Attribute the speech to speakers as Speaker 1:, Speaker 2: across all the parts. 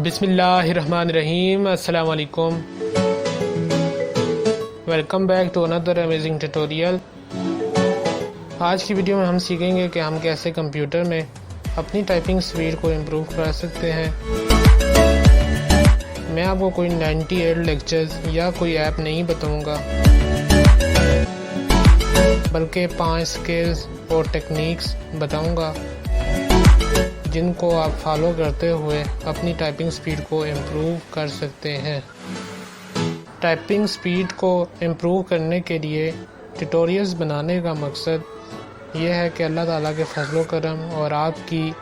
Speaker 1: बिस्मिल्लाहिर्रहमानिर्रहीम। अस्सलाम वालेकुम। Welcome back to another amazing tutorial. आज की वीडियो में हम सीखेंगे कि हम कैसे कंप्यूटर में अपनी टाइपिंग स्पीड को इम्प्रूव कर सकते हैं। मैं आपको कोई 98 लेक्चर्स या कोई ऐप नहीं बताऊंगा, बल्कि 5 स्किल्स और टेक्निक्स बताऊंगा जिनको आप फॉलो करते हुए अपनी टाइपिंग स्पीड को इम्प्रूव कर सकते हैं। टाइपिंग स्पीड को इम्प्रूव करने के लिए ट्यूटोरियल्स बनाने का मकसद ये है कि अल्लाह ताला के फजलो करम और आपकी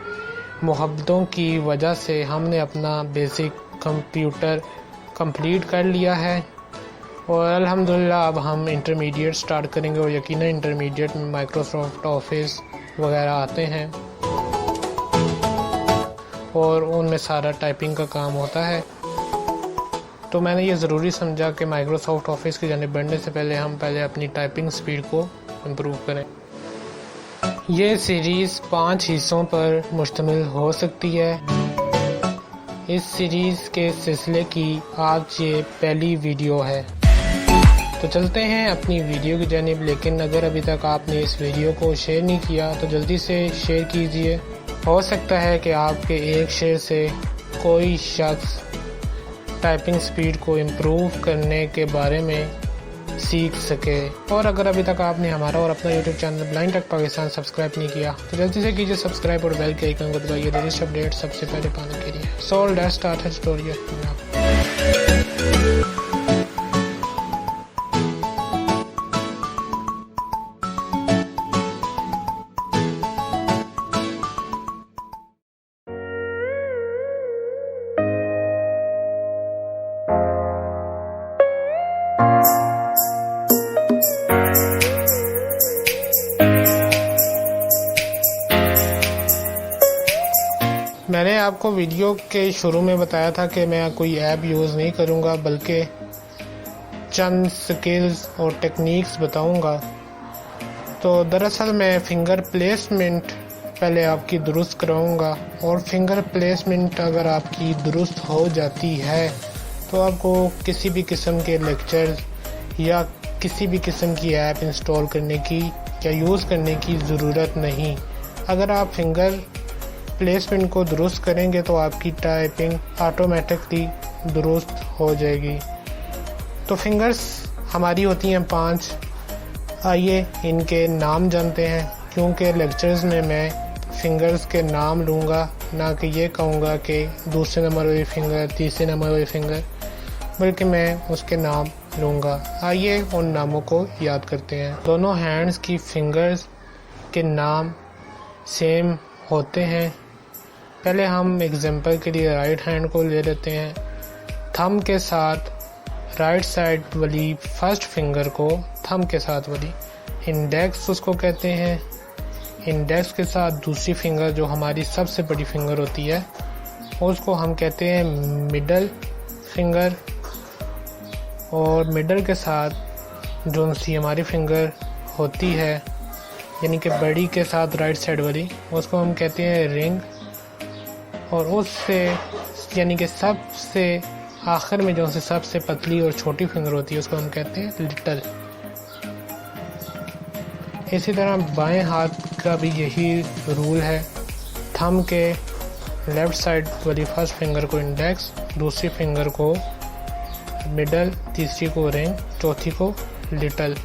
Speaker 1: मोहब्बतों की वजह से हमने अपना बेसिक कंप्यूटर कंप्लीट कर लिया है और अल्हम्दुलिल्लाह अब हम इंटरमीडिएट स्टार्ट करेंगे और यकीनन इंटरमीडिएट में माइक्रोसॉफ्ट ऑफिस वगैरह आते हैं और उनमें सारा टाइपिंग का काम होता है। तो मैंने ये ज़रूरी समझा कि माइक्रोसॉफ्ट ऑफिस की जानिब बढ़ने से पहले हम अपनी टाइपिंग स्पीड को इम्प्रूव करें। ये सीरीज़ 5 हिस्सों पर मुश्तमिल हो सकती है। इस सीरीज़ के सिलसिले की आज ये पहली वीडियो है। तो चलते हैं अपनी वीडियो की जानिब, लेकिन अगर अभी तक आपने इस वीडियो को शेयर नहीं किया तो जल्दी से शेयर कीजिए। हो सकता है कि आपके एक शेयर से कोई शख्स टाइपिंग स्पीड को इम्प्रूव करने के बारे में सीख सके। और अगर अभी तक आपने हमारा और अपना YouTube channel blind tech Pakistan subscribe नहीं किया तो जल्दी से कीजिए सब्सक्राइब और बेल के आइकन को दबाइए लेटेस्ट अपडेट सबसे पहले पाने के लिए। So let's start the tutorial. मैंने आपको वीडियो के शुरू में बताया था कि मैं कोई ऐप यूज़ नहीं करूँगा, बल्कि चंद स्किल्स और टेक्निक्स बताऊँगा। तो दरअसल मैं फ़िंगर प्लेसमेंट पहले आपकी दुरुस्त कराऊँगा और फिंगर प्लेसमेंट अगर आपकी दुरुस्त हो जाती है तो आपको किसी भी किस्म के लेक्चर्स या किसी भी किस्म की ऐप इंस्टॉल करने की या यूज़ करने की ज़रूरत नहीं। अगर आप फिंगर प्लेसमेंट को दुरुस्त करेंगे तो आपकी टाइपिंग ऑटोमेटिकली दुरुस्त हो जाएगी। तो फिंगर्स हमारी होती हैं 5। आइए इनके नाम जानते हैं, क्योंकि लेक्चर्स में मैं फिंगर्स के नाम लूँगा, ना कि ये कहूँगा कि दूसरे नंबर वाली फिंगर, तीसरे नंबर वाली फिंगर, बल्कि मैं उसके नाम लूँगा। आइए उन नामों को याद करते हैं। दोनों हैंड्स की फिंगर्स के नाम सेम होते हैं। पहले हम एग्जांपल के लिए राइट हैंड को ले लेते हैं। थंब के साथ राइट साइड वाली फर्स्ट फिंगर को थंब के साथ वाली इंडेक्स उसको कहते हैं। इंडेक्स के साथ दूसरी फिंगर जो हमारी सबसे बड़ी फिंगर होती है उसको हम कहते हैं मिडल फिंगर। और मिडल के साथ जो सी हमारी फिंगर होती है यानी कि बड़ी के साथ राइट साइड वाली उसको हम कहते हैं रिंग। और उससे यानी कि सबसे आखिर में जो सबसे पतली और छोटी फिंगर होती है उसको हम कहते हैं लिटल। इसी तरह बाएं हाथ का भी यही रूल है। थंब के लेफ़्ट साइड वाली फर्स्ट फिंगर को इंडेक्स, दूसरी फिंगर को मिडल, तीसरी को रिंग, चौथी को लिटल।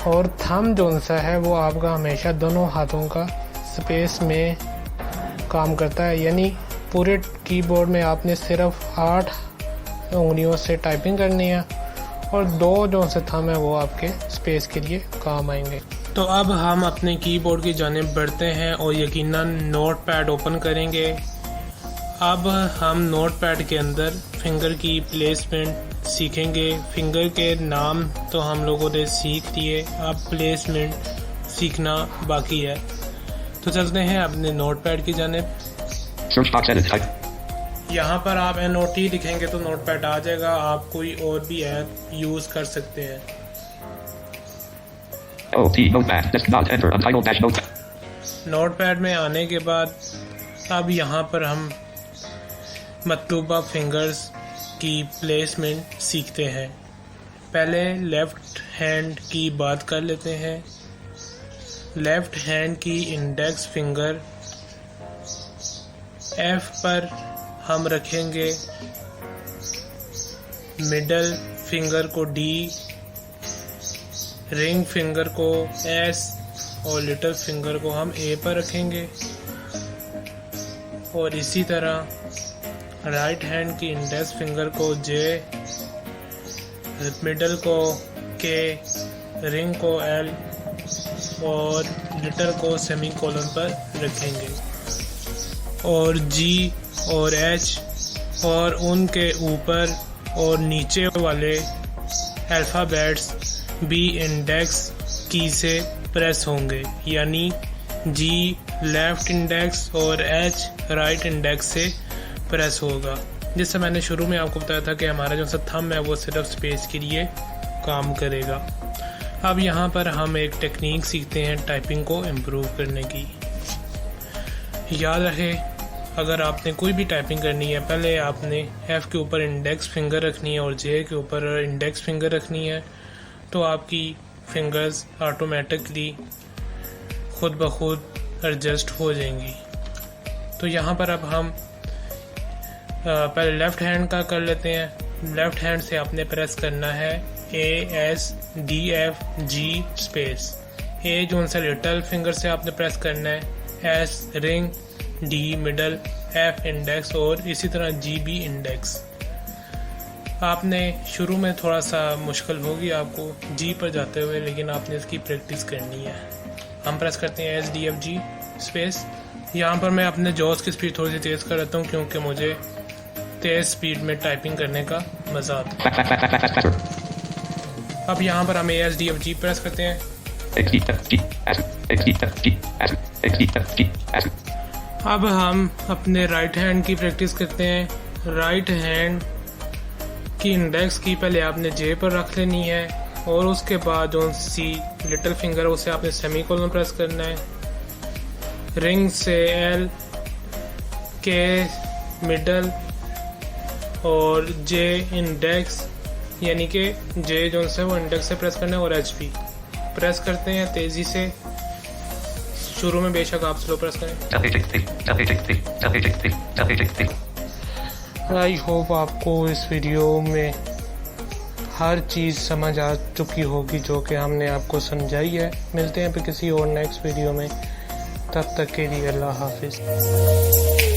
Speaker 1: और थंब जो सा है वो आपका हमेशा दोनों हाथों का स्पेस में काम करता है, यानी पूरे कीबोर्ड में आपने सिर्फ 8 उंगलियों से टाइपिंग करनी है और 2 जो से थंब है वो आपके स्पेस के लिए काम आएंगे। तो अब हम अपने कीबोर्ड की जानिब बढ़ते हैं और यकीनन नोटपैड ओपन करेंगे। अब हम नोटपैड के अंदर फिंगर की प्लेसमेंट सीखेंगे। फिंगर के नाम तो हम लोगों ने सीख लिए, अब प्लेसमेंट सीखना बाकी है। तो चलते हैं अपने नोटपैड की जानिब। यहाँ पर आप NOT लिखेंगे तो नोटपैड आ जाएगा। आप कोई और भी ऐप यूज़ कर सकते हैं। नोटपैड में आने के बाद अब यहाँ पर हम मतलूबा फिंगर्स की प्लेसमेंट सीखते हैं। पहले लेफ़्ट हैंड की बात कर लेते हैं। लेफ़्ट हैंड की इंडेक्स फिंगर F पर हम रखेंगे, मिडल फिंगर को D, रिंग फिंगर को S और लिटिल फिंगर को हम A पर रखेंगे। और इसी तरह राइट हैंड की इंडेक्स फिंगर को J, मिडल को K, रिंग को L और लिटिल को सेमीकोलन पर रखेंगे। और G और H और उनके ऊपर और नीचे वाले अल्फ़ाबेट्स भी इंडेक्स की से प्रेस होंगे, यानी G लेफ़्ट इंडेक्स और H राइट इंडेक्स से प्रेस होगा। जिससे मैंने शुरू में आपको बताया था कि हमारा जो सा थंब है वो सिर्फ स्पेस के लिए काम करेगा। अब यहाँ पर हम एक टेक्निक सीखते हैं टाइपिंग को इम्प्रूव करने की। याद रहे, अगर आपने कोई भी टाइपिंग करनी है, पहले आपने F के ऊपर इंडेक्स फिंगर रखनी है और J के ऊपर इंडेक्स फिंगर रखनी है, तो आपकी फिंगर्स ऑटोमेटिकली खुद ब खुद एडजस्ट हो जाएंगी। तो यहाँ पर अब हम पहले लेफ़्ट हैंड का कर लेते हैं। लेफ़्ट हैंड से आपने प्रेस करना है ASDFG स्पेस। A जो उनसे लिटिल फिंगर से आपने प्रेस करना है, S ring, D middle, F index और इसी तरह G भी इंडेक्स। आपने शुरू में थोड़ा सा मुश्किल होगी आपको G पर जाते हुए, लेकिन आपने इसकी प्रैक्टिस करनी है। हम प्रेस करते हैं ASDFG स्पेस। यहाँ पर मैं अपने जॉस की स्पीड थोड़ी सी तेज़ कर देता हूँ क्योंकि मुझे तेज़ स्पीड में टाइपिंग करने का मज़ा आता है। अब यहाँ पर हम ASDFG प्रेस करते हैं। अब हम अपने राइट हैंड की प्रैक्टिस करते हैं। राइट हैंड की इंडेक्स की पहले आपने J पर रख लेनी है और उसके बाद जो सी लिटिल फिंगर है उसे आपने सेमीकोलन प्रेस करना है। रिंग से L, K मिडल और J इंडेक्स, यानी कि J जो है वो इंडेक्स से प्रेस करना है और H भी प्रेस करते हैं तेज़ी से। शुरू में बेशक आप स्लो प्रेस करें। आई होप आपको इस वीडियो में हर चीज़ समझ आ चुकी होगी जो कि हमने आपको समझाई है। मिलते हैं फिर किसी और नेक्स्ट वीडियो में, तब तक के लिए अल्लाह हाफिज़।